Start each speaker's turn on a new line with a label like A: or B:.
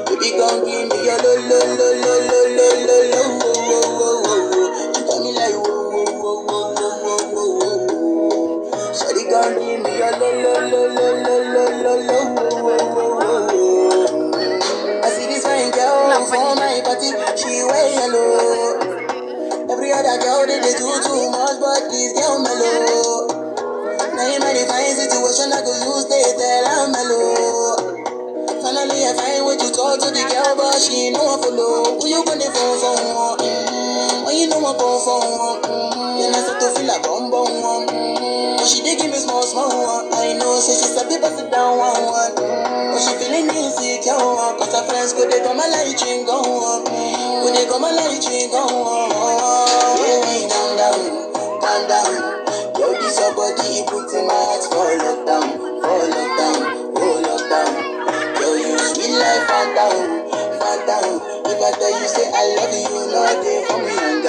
A: Baby, come give me your lo lo lo lo lo lo lo lo. You got me like whoa. Shawty, come give me your lo lo lo lo lo lo lo lo. I see this fine girl for my party, she wear yellow. Every other girl they do too much, but this girl mellow. Now in my fine situation, I go use they tell I'm mellow. Finally, I find way to talk to the girl, but she ain't no one follow. Who you gonna phone for? When you know I phone for? Then I start to feel like bum bum. But she did give me small one. I know, so she said people sit down one. But she feeling insecure, cause her friends go they come and light ching go on. Go they come and light ching go on. Baby, calm down. Yo, this your body, it puts in my heart for lockdown, oh lockdown. Yo, you sweet life, phantom. If I tell you say I love you, no day for me.